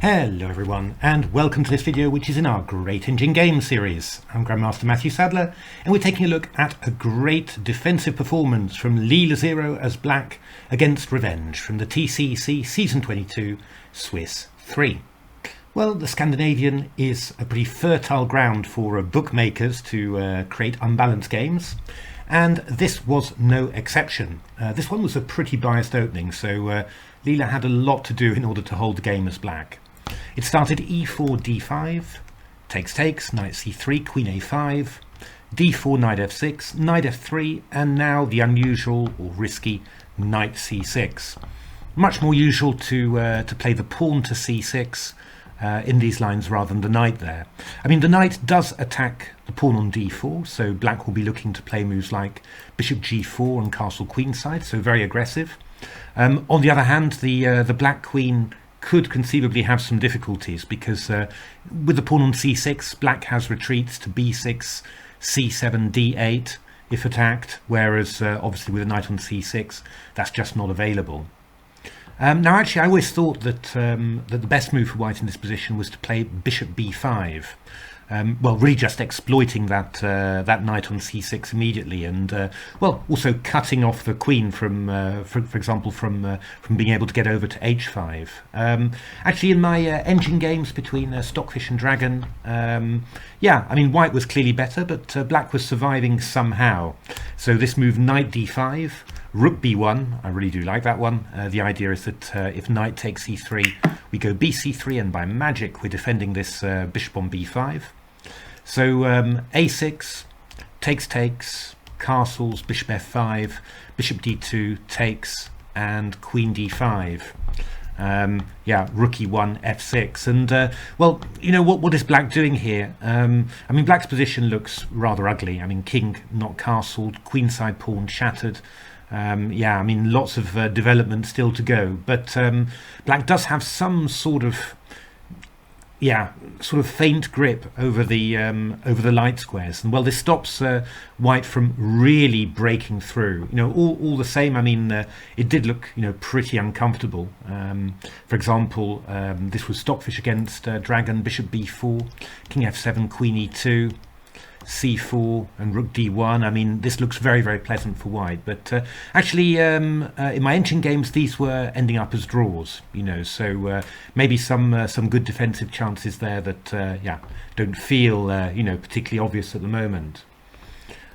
Hello everyone, and welcome to this video which is in our Great Engine Game series. I'm Grandmaster Matthew Sadler, and we're taking a look at a great defensive performance from Leela as black against Revenge from the TCEC Season 22 Swiss 3. Well, the Scandinavian is a pretty fertile ground for bookmakers to create unbalanced games, and this was no exception. This one was a pretty biased opening, so Leela had a lot to do in order to hold the game as black. It started e4, d5, takes, knight c3, queen a5, d4, knight f6, knight f3, and now the unusual or risky knight c6. Much more usual to play the pawn to c6 in these lines rather than the knight there. I mean, the knight does attack the pawn on d4, so black will be looking to play moves like bishop g4 and castle queenside, so very aggressive. On the other hand, the black queen could conceivably have some difficulties because with the pawn on c6, black has retreats to b6, c7, d8 if attacked, whereas obviously with a knight on c6, that's just not available. Now actually I always thought that the best move for white in this position was to play bishop b5. Well, really just exploiting that knight on c6 immediately, and well, also cutting off the queen from, for example, from being able to get over to h5. Actually, in my engine games between Stockfish and Dragon, yeah, I mean, white was clearly better, but black was surviving somehow. So this move, knight d5, rook b1, I really do like that one. The idea is that if knight takes e3, we go bc3, and by magic we're defending this bishop on b5. So a6, takes, castles, bishop f5, bishop d2, takes, and queen d5. Yeah, rook e1, f6, and well, you know, what is black doing here? I mean, black's position looks rather ugly. I mean, king not castled, queenside pawn shattered. Yeah, I mean, lots of development still to go, but black does have some sort of, yeah, sort of faint grip over the light squares, and well, this stops white from really breaking through. You know, all the same, I mean, it did look, you know, pretty uncomfortable. For example, this was Stockfish against Dragon, bishop b4, king f7, queen e2, c4, and rook d1. I mean, this looks very, very pleasant for white, but actually in my engine games these were ending up as draws, you know, so maybe some good defensive chances there that yeah, don't feel you know, particularly obvious at the moment.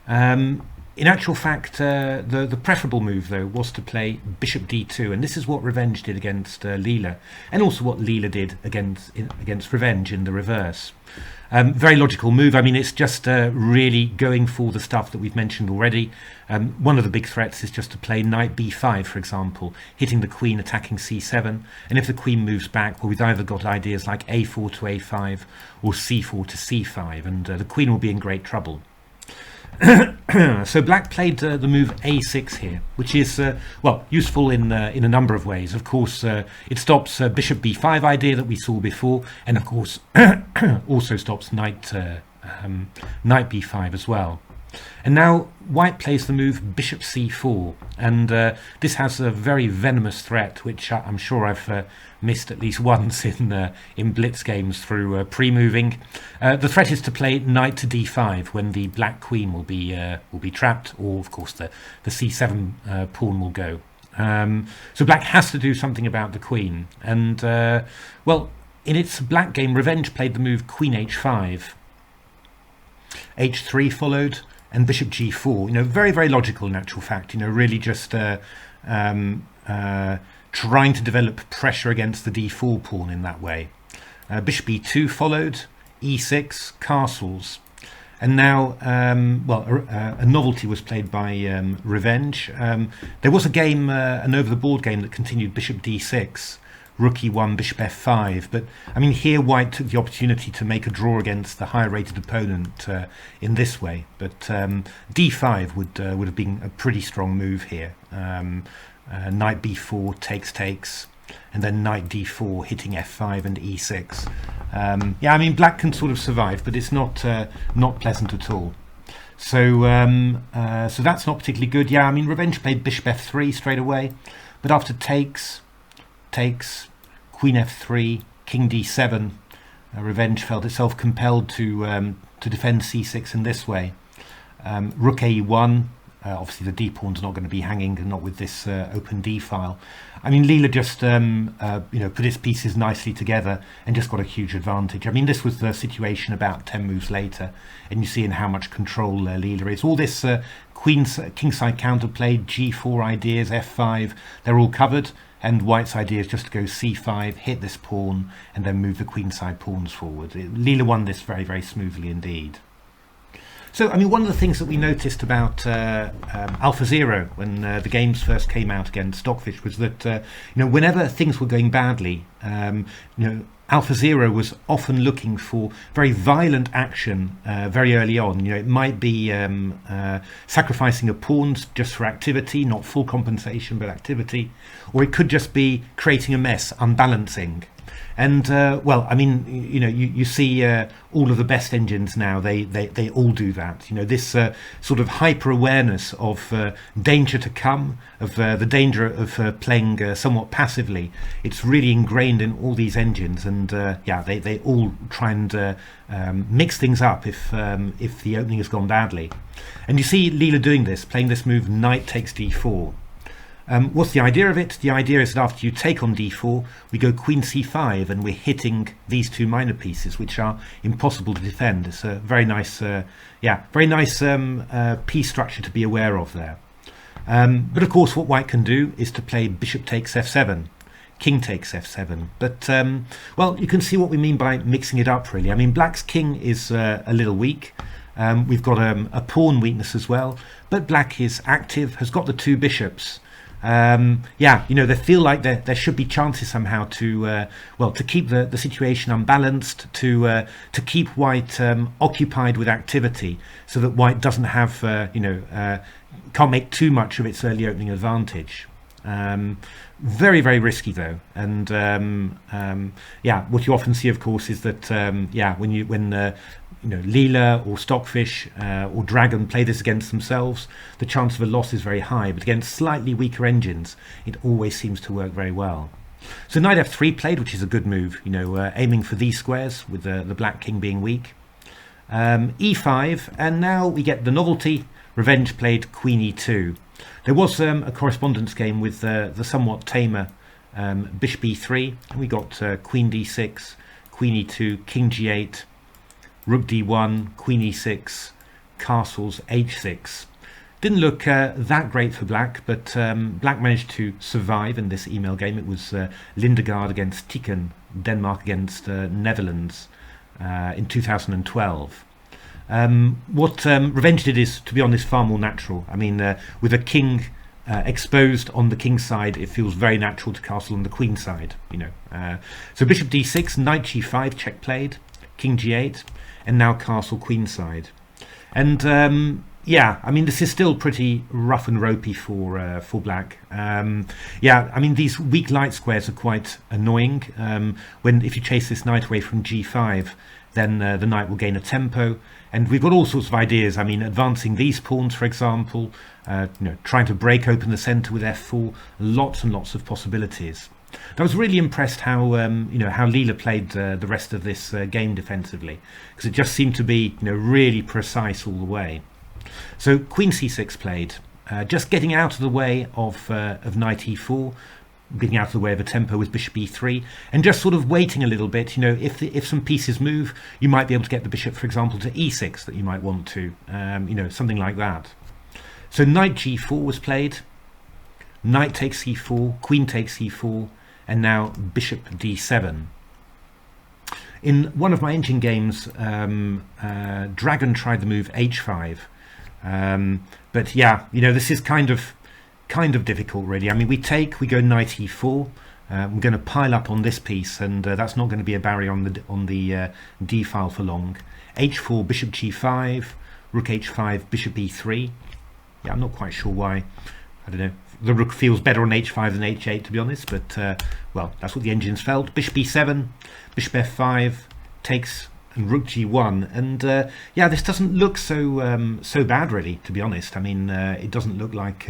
In actual fact, the preferable move though was to play bishop d2, and this is what Revenge did against Leela, and also what Leela did against Revenge in the reverse. Very logical move. I mean, it's just really going for the stuff that we've mentioned already. One of the big threats is just to play knight b5, for example, hitting the queen, attacking c7, and if the queen moves back, well, we've either got ideas like a4 to a5 or c4 to c5, and the queen will be in great trouble. So black played the move a6 here, which is well, useful in a number of ways. Of course, it stops bishop b5 idea that we saw before, and of course also stops knight b5 as well. And now white plays the move bishop c4, and this has a very venomous threat, which I'm sure I've missed at least once in blitz games through pre-moving. The threat is to play knight to d5 when the black queen will be trapped, or of course the c7 pawn will go. So black has to do something about the queen, and well, in its black game, Revenge played the move queen h5, h3 followed, and bishop g4. You know, very, very logical in actual fact. You know, really just trying to develop pressure against the d4 pawn in that way. Bishop e2 followed, e6, castles, and now well, a novelty was played by Revenge. There was a game, an over-the-board game that continued bishop d6, rook e1, bishop f5, but I mean, here white took the opportunity to make a draw against the higher rated opponent in this way, but d5 would have been a pretty strong move here. Knight b4, takes, and then knight d4 hitting f5 and e6. Yeah, I mean, black can sort of survive, but it's not pleasant at all. So so that's not particularly good. Yeah, I mean, Revenge played bishop f3 straight away, but after takes, queen f3, king d7. Revenge felt itself compelled to defend c6 in this way. Rook a1. Obviously the d pawn's not going to be hanging, and not with this open d file. I mean, Leela just put its pieces nicely together and just got a huge advantage. I mean, this was the situation about 10 moves later, and you see in how much control Leela is. All this kingside counterplay, g4 ideas, f5, they're all covered, and white's idea is just to go c5, hit this pawn, and then move the queenside pawns forward. Leela won this very, very smoothly indeed. So, I mean, one of the things that we noticed about AlphaZero when the games first came out against Stockfish was that, whenever things were going badly, AlphaZero was often looking for very violent action very early on. It might be sacrificing a pawn just for activity, not full compensation, but activity, or it could just be creating a mess, unbalancing. And you see all of the best engines now, they all do that. This sort of hyper awareness of danger to come, of the danger of playing somewhat passively. It's really ingrained in all these engines, and they all try and mix things up if the opening has gone badly. And you see Leela doing this, playing this move, knight takes d4. What's the idea of it? The idea is that after you take on d4, we go queen c5, and we're hitting these two minor pieces, which are impossible to defend. It's a very nice, piece structure to be aware of there. But of course, what white can do is to play bishop takes f7, king takes f7. But you can see what we mean by mixing it up, really. I mean, black's king is a little weak. We've got a pawn weakness as well, but black is active, has got the two bishops. They feel like there should be chances somehow to keep the situation unbalanced, to keep white occupied with activity, so that white doesn't have can't make too much of its early opening advantage. Very, very risky though, and what you often see, of course, is that when Leela or Stockfish or Dragon play this against themselves, the chance of a loss is very high, but against slightly weaker engines, it always seems to work very well. So knight f3 played, which is a good move, aiming for these squares with the black king being weak. e5, and now we get the novelty. Revenge played queen e2. There was a correspondence game with the somewhat tamer bishop e3, and we got queen d6, queen e2, king g8, rook d1, queen e6, castles h6. Didn't look that great for black, but black managed to survive in this email game. It was Lindegaard against Tikken, Denmark against Netherlands in 2012. What Revenge did is, to be honest, far more natural. I mean, with a king exposed on the king side, it feels very natural to castle on the queen side. So bishop d6, knight g5, check played, king g8, and now castle queenside. And I mean, this is still pretty rough and ropey for black. I mean, these weak light squares are quite annoying. If you chase this knight away from g5, then the knight will gain a tempo, and we've got all sorts of ideas. I mean, advancing these pawns, for example, trying to break open the center with f4, lots and lots of possibilities. I was really impressed how Leela played the rest of this game defensively, because it just seemed to be really precise all the way. So queen c6 played, just getting out of the way of knight e4, getting out of the way of a tempo with bishop e3, and just sort of waiting a little bit. If some pieces move, you might be able to get the bishop, for example, to e6 that you might want to, something like that. So knight g4 was played, knight takes c4, queen takes e4, and now bishop d7. In one of my engine games, Dragon tried the move h5, but this is kind of difficult, really. I mean, we go knight e4. We're going to pile up on this piece, and that's not going to be a barrier on the d file for long. h4, bishop g5, rook h5, bishop e3. Yeah, I'm not quite sure why. I don't know. The rook feels better on h5 than h8, to be honest, but that's what the engines felt. Bishop e7, bishop f5, takes, and rook g1, and this doesn't look so bad, really, to be honest. I mean, it doesn't look like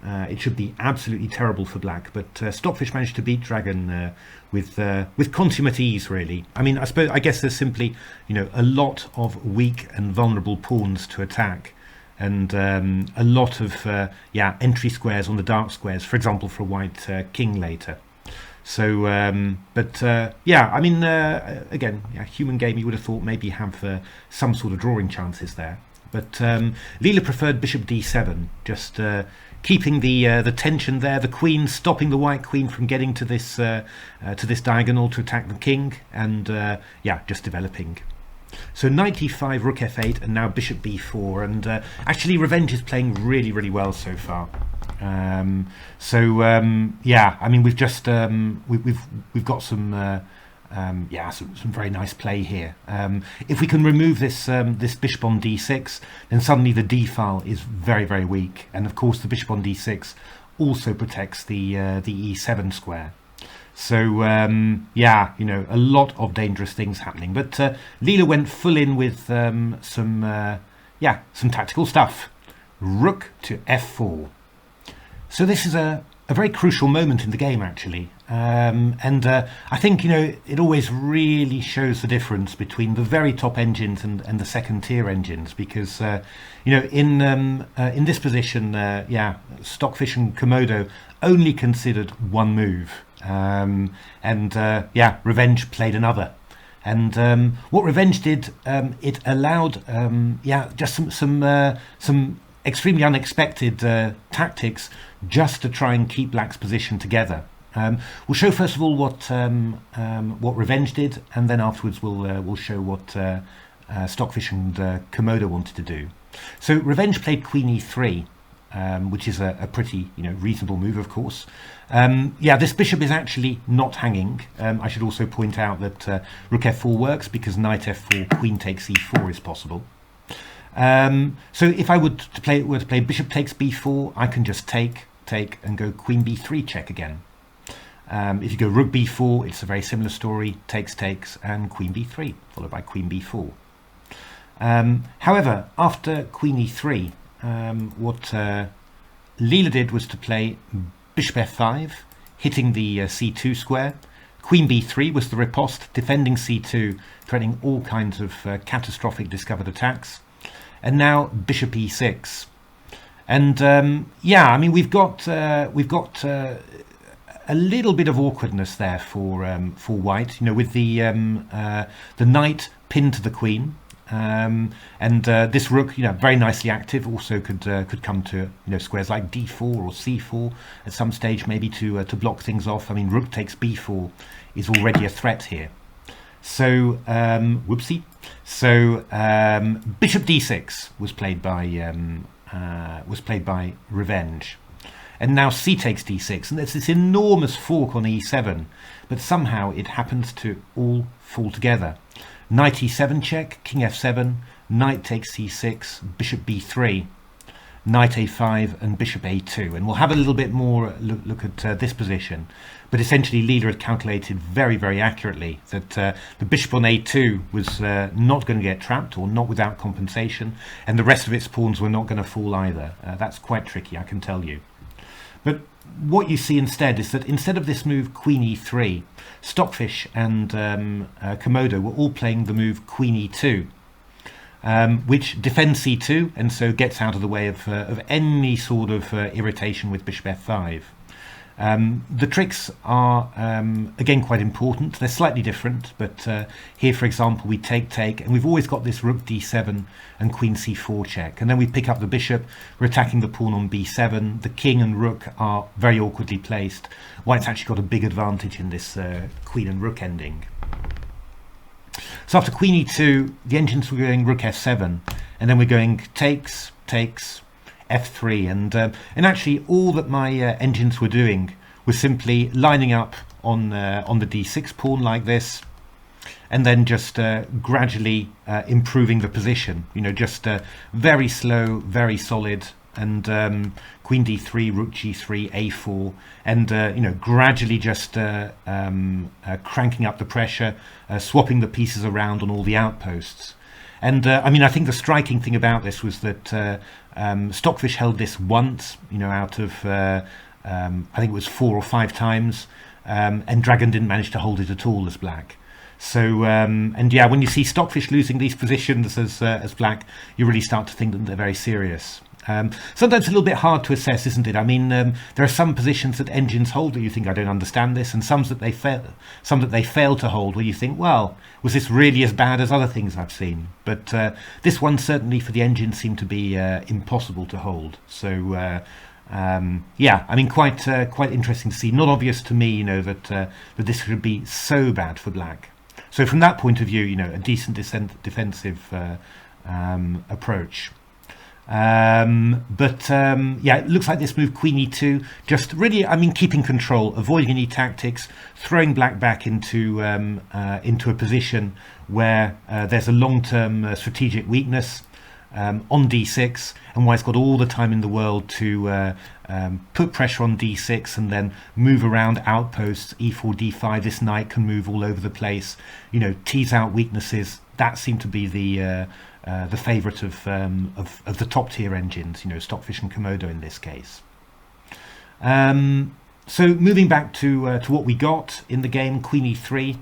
it should be absolutely terrible for black, but Stockfish managed to beat Dragon with consummate ease, really. I mean, I guess there's simply, a lot of weak and vulnerable pawns to attack, and a lot of entry squares on the dark squares, for example, for a white king later. So, I mean, again, human game, you would have thought maybe have some sort of drawing chances there. But Leela preferred bishop d7, just keeping the tension there, the queen, stopping the white queen from getting to this diagonal to attack the king, and just developing. So knight e5, rook f8, and now bishop b4, and actually Revenge is playing really, really well so far. I mean, we've just we've got some very nice play here. If we can remove this this bishop on d6, then suddenly the d file is very, very weak, and of course the bishop on d6 also protects the e7 square. So a lot of dangerous things happening. But Leela went full in with some tactical stuff. Rook to f4. So this is a very crucial moment in the game, actually. I think, it always really shows the difference between the very top engines and the second tier engines, because, in this position, Stockfish and Komodo only considered one move. Revenge played another. And what Revenge did, it allowed, just some extremely unexpected tactics just to try and keep black's position together. We'll show first of all what Revenge did, and then afterwards we'll show what Stockfish and Komodo wanted to do. So Revenge played queen e3, which is a pretty reasonable move, of course. This bishop is actually not hanging. I should also point out that rook f4 works because knight f4, queen takes e4 is possible. So if I were to play bishop takes b4, I can just take, and go queen b3 check again. If you go rook b4, it's a very similar story, takes, and queen b3, followed by queen b4. However, after queen e3, what Leela did was to play bishop f5, hitting the c2 square. Queen b3 was the riposte, defending c2, threatening all kinds of catastrophic discovered attacks. And now bishop e6. And I mean, we've got a little bit of awkwardness there for white, with the knight pinned to the queen, and this rook, very nicely active, also could come to squares like d4 or c4 at some stage, maybe to block things off. I mean, rook takes b4 is already a threat here. So whoopsie. So bishop d6 was played by Revenge. And now c takes d6, and there's this enormous fork on e7, but somehow it happens to all fall together. Knight e7 check, king f7, knight takes c6, bishop b3, knight a5, and bishop a2. And we'll have a little bit more look at this position. But essentially, Leela had calculated very, very accurately that the bishop on a2 was not going to get trapped, or not without compensation, and the rest of its pawns were not going to fall either. That's quite tricky, I can tell you. But what you see instead is that instead of this move queen e3, Stockfish and Komodo were all playing the move queen e2, which defends c2 and so gets out of the way of any sort of irritation with bishop f5. The tricks are again quite important. They're slightly different, but here, for example, we take, and we've always got this rook d7 and queen c4 check, and then we pick up the bishop. We're attacking the pawn on b7. The king and rook are very awkwardly placed. White's actually got a big advantage in this queen and rook ending. So after queen e2, the engines were going rook f7, and then we're going takes, f3, and actually all that my engines were doing was simply lining up on the d6 pawn like this, and then just gradually improving the position. Just very slow, very solid, and queen d3, rook g3, a4, and gradually just cranking up the pressure, swapping the pieces around on all the outposts. And I mean, I think the striking thing about this was that Stockfish held this once, out of I think it was 4 or 5 times, and Dragon didn't manage to hold it at all as black. So and yeah, when you see Stockfish losing these positions as black, you really start to think that they're very serious. Sometimes a little bit hard to assess, isn't it? I mean, there are some positions that engines hold where you think, I don't understand this, and some that they fail to hold where you think, well, was this really as bad as other things I've seen? But this one certainly for the engine seemed to be impossible to hold. So yeah, I mean, quite interesting to see. Not obvious to me, that this could be so bad for black. So from that point of view, a decent defensive approach. But yeah, it looks like this move Queen E2, just really, I mean, keeping control, avoiding any tactics, throwing black back into a position where there's a long-term strategic weakness on D6, and White's got all the time in the world to put pressure on D6 and then move around outposts. E4, D5. This knight can move all over the place. Tease out weaknesses. That seemed to be the favourite of the top tier engines, Stockfish and Komodo in this case. So moving back to what we got in the game, Queen E3.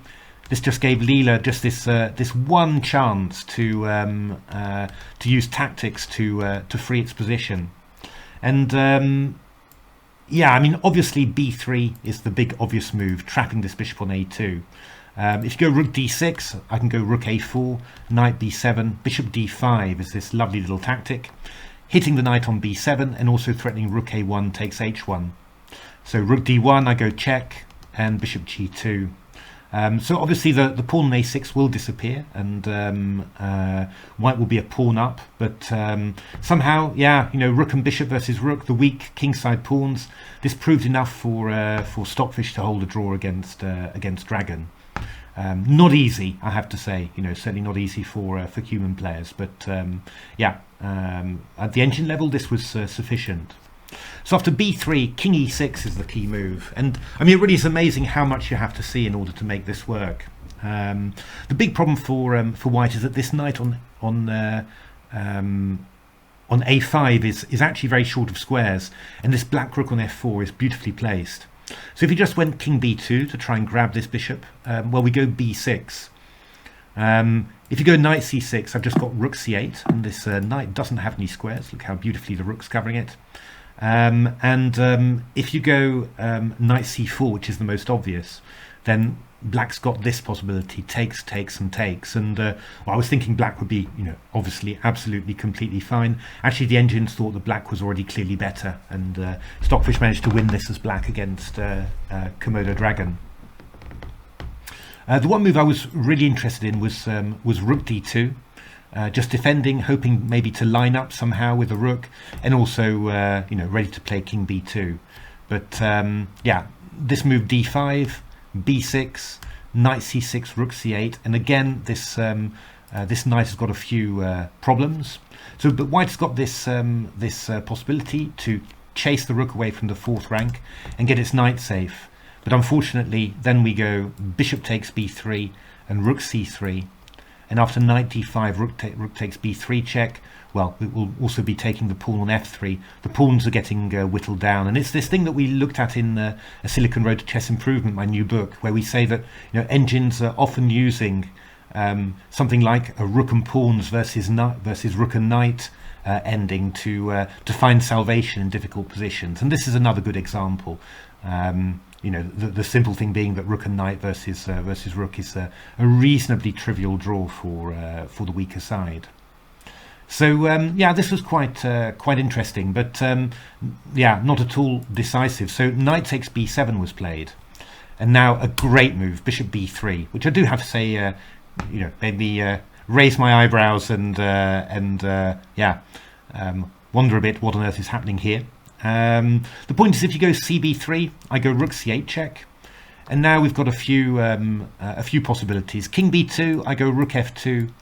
This just gave Leela just this one chance to use tactics to free its position, and yeah, I mean, obviously B3 is the big obvious move, trapping this bishop on A2. If you go Rook D6, I can go Rook A4, Knight B7, Bishop D5 is this lovely little tactic, hitting the knight on B7 and also threatening Rook A1 takes H1. So Rook D1, I go check, and Bishop G2. So obviously the pawn on A6 will disappear, and White will be a pawn up, but somehow, yeah, Rook and Bishop versus Rook, the weak kingside pawns. This proved enough for Stockfish to hold a draw against Dragon. Not easy, I have to say. Certainly not easy for human players, but yeah, at the engine level, this was sufficient. So after B3, King E6 is the key move, and I mean, it really is amazing how much you have to see in order to make this work. The big problem for White is that this knight on A5 is actually very short of squares, and this black rook on F4 is beautifully placed. So if you just went King B2 to try and grab this bishop, well, we go B6. If you go Knight C6, I've just got Rook C8, and this knight doesn't have any squares. Look how beautifully the rook's covering it. If you go Knight C4, which is the most obvious, then black's got this possibility, takes, and takes. And well, I was thinking black would be, obviously absolutely completely fine. Actually, the engines thought that black was already clearly better, and Stockfish managed to win this as black against Komodo Dragon. The one move I was really interested in was Rook D2. Just defending, hoping maybe to line up somehow with a rook, and also ready to play King B2. But yeah, this move D5, B6, Knight C6, Rook C8, and again this this knight has got a few problems. So, but White's got this possibility to chase the rook away from the 4th rank and get its knight safe. But unfortunately, then we go Bishop takes B3 and Rook C3. And after Knight D5, Rook takes B3 check. Well, it will also be taking the pawn on F3. The pawns are getting whittled down, and it's this thing that we looked at in A Silicon Road to Chess Improvement, my new book, where we say that engines are often using something like a rook and pawns versus rook and knight ending to find salvation in difficult positions. And this is another good example. The simple thing being that rook and knight versus rook is a reasonably trivial draw for the weaker side. So yeah, this was quite interesting, but yeah, not at all decisive. So knight takes b7 was played, and now a great move, bishop b3, which I do have to say, made me raise my eyebrows and yeah, wonder a bit what on earth is happening here. The point is, if you go cb3, I go rook c8 check, and now we've got a few possibilities. King b2, I go rook f2,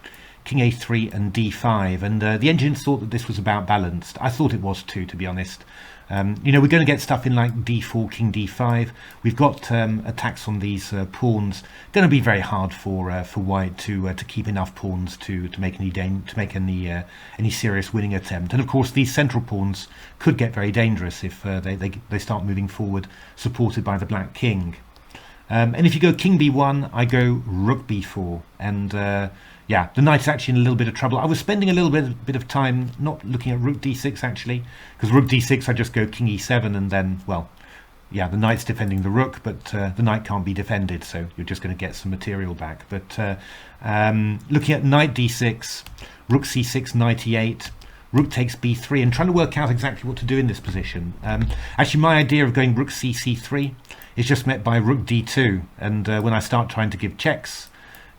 king a3 and d5, and the engines thought that this was about balanced. I thought it was too, to be honest. You know, we're going to get stuff in like d4, king d5. We've got attacks on these pawns. Going to be very hard for white to keep enough pawns to make any serious winning attempt. And of course, these central pawns could get very dangerous if they start moving forward, supported by the black king. And if you go king b1, I go rook b4, and yeah, the knight is actually in a little bit of trouble. I was spending a little bit of time not looking at rook d6 actually, because rook d6 I just go king e7, and then, well, yeah, the knight's defending the rook, but the knight can't be defended, so you're just going to get some material back. But looking at knight d6, rook c6, knight e8, rook takes b3, and trying to work out exactly what to do in this position. Actually, my idea of going rook c3 is just met by rook d2, and when I start trying to give checks,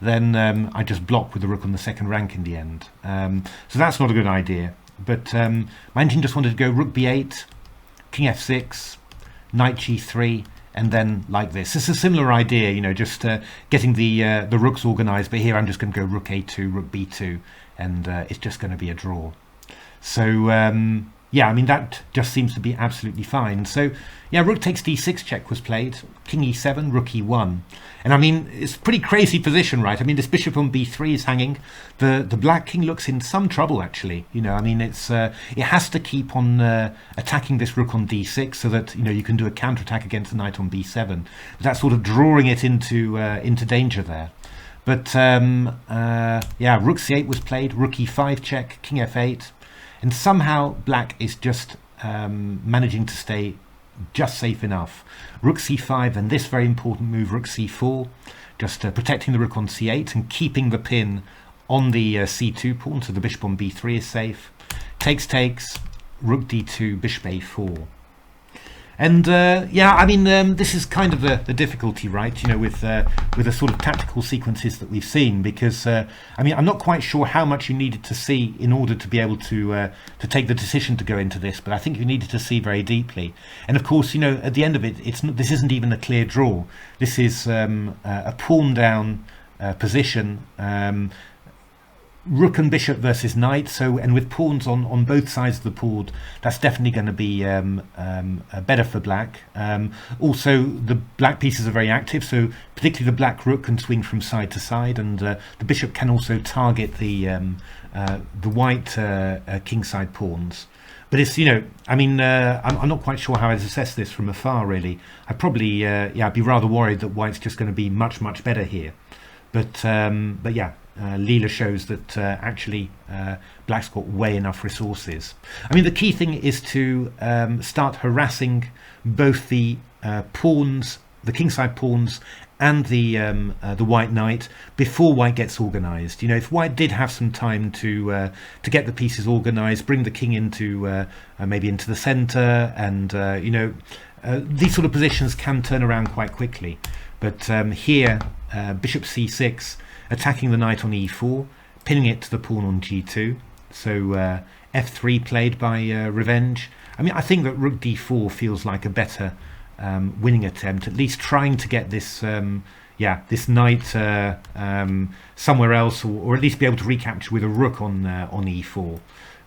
then I just block with the rook on the second rank in the end. So that's not a good idea. But my engine just wanted to go rook b8, king f6, knight g3, and then like this. It's a similar idea, you know, just getting the rooks organized. But here I'm just going to go rook a2, rook b2, and it's just going to be a draw. So yeah, I mean, that just seems to be absolutely fine. So yeah, rook takes d6 check was played, king e7, rook e1. And I mean, it's a pretty crazy position, right? I mean, this bishop on b3 is hanging. The black king looks in some trouble, actually. You know, I mean, it has to keep on attacking this rook on d6 so that, you know, you can do a counterattack against the knight on b7. That's sort of drawing it into danger there. But yeah, rook c8 was played, rook e5 check, king f8. And somehow black is just managing to stay just safe enough. Rook c5, and this very important move, rook c4, just protecting the rook on c8 and keeping the pin on the c2 pawn, so the bishop on b3 is safe. Takes, rook d2, bishop a4. And yeah, I mean, this is kind of the difficulty, right? You know, with the sort of tactical sequences that we've seen, because I mean, I'm not quite sure how much you needed to see in order to be able to take the decision to go into this, but I think you needed to see very deeply. And of course, you know, at the end of it, this isn't even a clear draw. This is a pawn down position. Rook and bishop versus knight, so, and with pawns on both sides of the board, that's definitely going to be better for black. Also, the black pieces are very active, so particularly the black rook can swing from side to side, and the bishop can also target the white kingside pawns. But it's, you know, I mean, I'm not quite sure how I'd assess this from afar, really. I'd probably, yeah, I'd be rather worried that white's just going to be much better here. But yeah. Leela shows that actually black's got way enough resources. I mean, the key thing is to start harassing both the pawns, the kingside pawns, and the white knight before white gets organized. You know, if white did have some time to get the pieces organized, bring the king into maybe into the center, and you know, these sort of positions can turn around quite quickly. But here, bishop c6, attacking the knight on e4, pinning it to the pawn on g2. So f3 played by Revenge. I mean, I think that rook d4 feels like a better winning attempt, at least trying to get this yeah, this knight somewhere else, or at least be able to recapture with a rook on e4.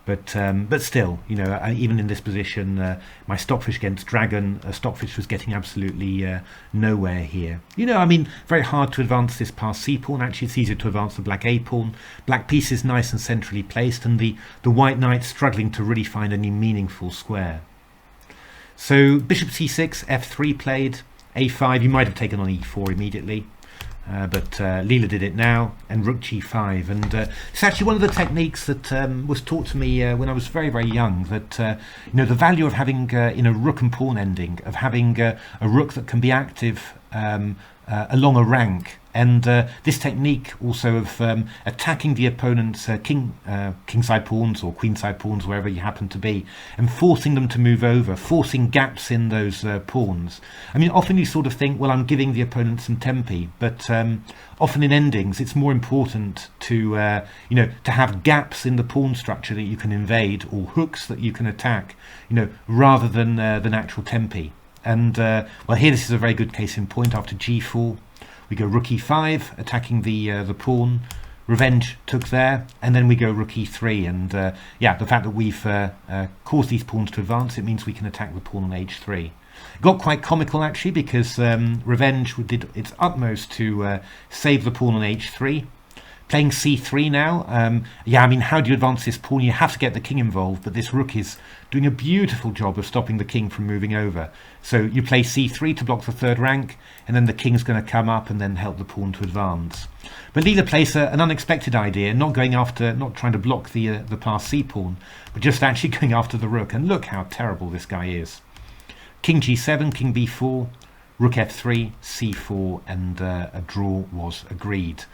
But still, you know, even in this position, my stockfish against dragon, stockfish was getting absolutely nowhere here. You know, I mean, very hard to advance this past c pawn. Actually, it's easier to advance the black a pawn. Black piece is nice and centrally placed, and the white knight struggling to really find any meaningful square. So bishop c6, f3 played, a5. You might have taken on e4 immediately. But Leela did it now, and rook g5, and it's actually one of the techniques that was taught to me when I was very young, that you know, the value of having in a rook and pawn ending, of having a rook that can be active along a rank, and this technique also of attacking the opponent's kingside pawns or queenside pawns, wherever you happen to be, and forcing them to move over, forcing gaps in those pawns. I mean, often you sort of think, well, I'm giving the opponent some tempi, but often in endings it's more important to you know, to have gaps in the pawn structure that you can invade, or hooks that you can attack, you know, rather than actual tempi. And well, here this is a very good case in point. After g4, we go rook e5, attacking the pawn, Revenge took there, and then we go rook e3, and yeah, the fact that we've caused these pawns to advance, it means we can attack the pawn on h3. It got quite comical actually, because Revenge did its utmost to save the pawn on h3. Playing c3 now. Yeah, I mean, how do you advance this pawn? You have to get the king involved, but this rook is doing a beautiful job of stopping the king from moving over. So you play c3 to block the third rank, and then the king's going to come up and then help the pawn to advance. But Leela plays an unexpected idea, not trying to block the passed c pawn, but just actually going after the rook. And look how terrible this guy is. King g7, king b4, rook f3, c4, and a draw was agreed.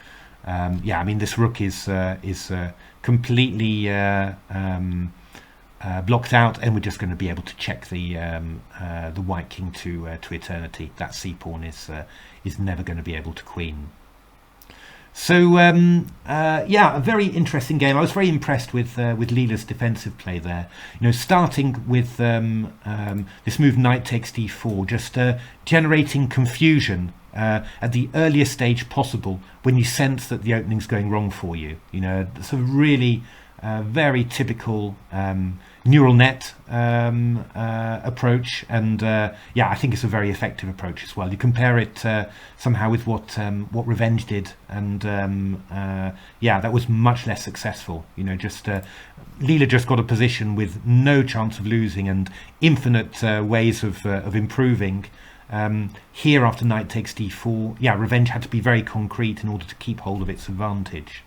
Yeah, I mean, this rook is completely blocked out, and we're just going to be able to check the white king to eternity. That c pawn is never going to be able to queen. So yeah, a very interesting game. I was very impressed with Leela's defensive play there. You know, starting with this move knight takes d4, just generating confusion at the earliest stage possible when you sense that the opening's going wrong for you. You know, sort of really very typical neural net approach, and yeah, I think it's a very effective approach as well. You compare it somehow with what Revenge did, and yeah, that was much less successful. You know, just Leela just got a position with no chance of losing and infinite ways of improving. Here, after knight takes d4, yeah, Revenge had to be very concrete in order to keep hold of its advantage.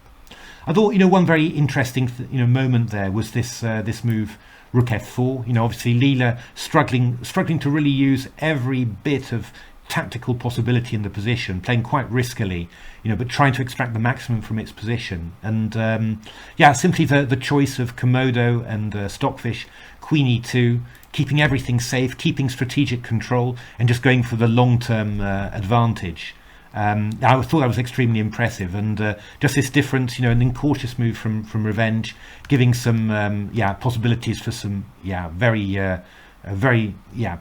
I thought, you know, one very interesting moment there was this this move rook f4. You know, obviously Leela struggling to really use every bit of tactical possibility in the position, playing quite riskily, you know, but trying to extract the maximum from its position. And yeah, simply the choice of Komodo and Stockfish, queen e2, keeping everything safe, keeping strategic control, and just going for the long-term advantage. I thought that was extremely impressive, and just this difference, you know, an incautious move from Revenge, giving some yeah, possibilities for some very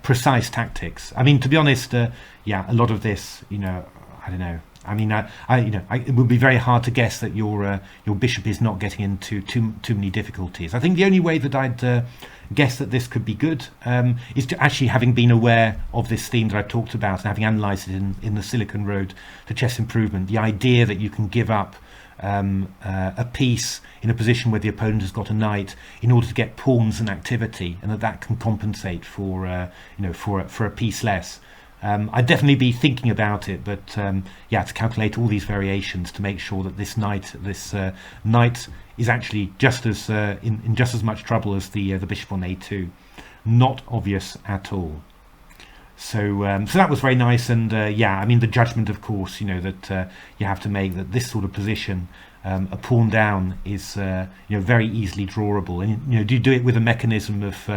precise tactics. I mean, to be honest, yeah, a lot of this, you know, I don't know. I mean, it would be very hard to guess that your bishop is not getting into too many difficulties. I think the only way that I'd guess that this could be good is to actually having been aware of this theme that I've talked about and having analysed it in the Silicon Road to Chess Improvement. The idea that you can give up a piece in a position where the opponent has got a knight in order to get pawns and activity, and that can compensate for you know, for a piece less. I'd definitely be thinking about it, but yeah, to calculate all these variations to make sure that this knight is actually just as in just as much trouble as the bishop on a2. Not obvious at all. So so that was very nice, and yeah, I mean, the judgment, of course, you know, that you have to make, that this sort of position, a pawn down, is you know, very easily drawable, and you know, do you do it with a mechanism of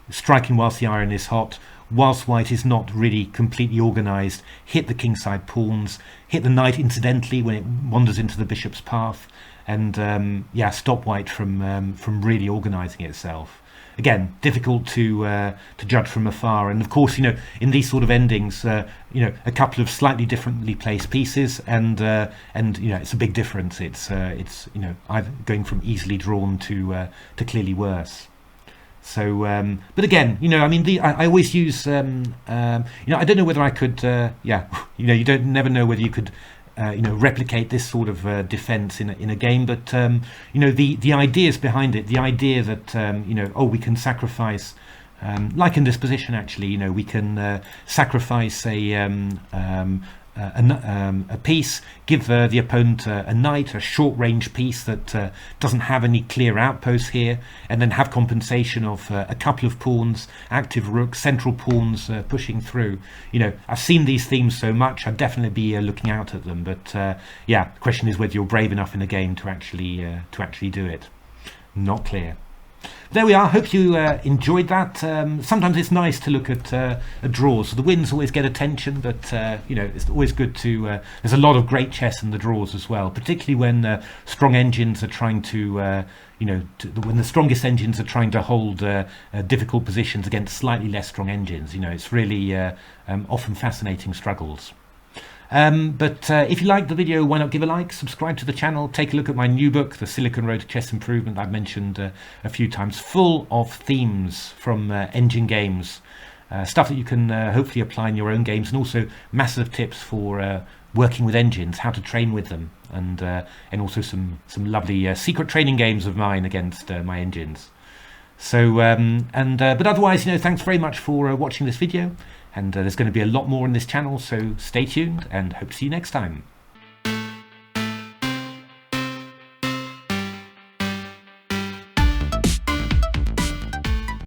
striking whilst the iron is hot, whilst white is not really completely organised, hit the kingside pawns, hit the knight incidentally when it wanders into the bishop's path, and yeah, stop white from really organising itself. Again, difficult to judge from afar, and of course, you know, in these sort of endings, you know, a couple of slightly differently placed pieces, and you know, it's a big difference. It's you know, either going from easily drawn to clearly worse. So, but again, you know, I mean, I always use, you know, I don't know whether I could, yeah, you know, you never know whether you could, you know, replicate this sort of defense in a game, but you know, the ideas behind it, the idea that you know, oh, we can sacrifice, like in this position, actually, you know, we can sacrifice a piece, give the opponent a knight, a short-range piece that doesn't have any clear outposts here, and then have compensation of a couple of pawns, active rooks, central pawns pushing through. You know, I've seen these themes so much, I'd definitely be looking out at them. But yeah, the question is whether you're brave enough in a game to actually do it. Not clear. There we are. Hope you enjoyed that. Sometimes it's nice to look at draws. The wins always get attention, but you know, it's always good to. There's a lot of great chess in the draws as well, particularly when strong engines are trying to, you know, when the strongest engines are trying to hold difficult positions against slightly less strong engines. You know, it's really often fascinating struggles. But if you liked the video, why not give a like, subscribe to the channel, take a look at my new book, The Silicon Road to Chess Improvement, I've mentioned a few times, full of themes from engine games, stuff that you can hopefully apply in your own games, and also massive tips for working with engines, how to train with them, and also some lovely secret training games of mine against my engines. So, but otherwise, thanks very much for watching this video, and there's going to be a lot more on this channel, so stay tuned and hope to see you next time.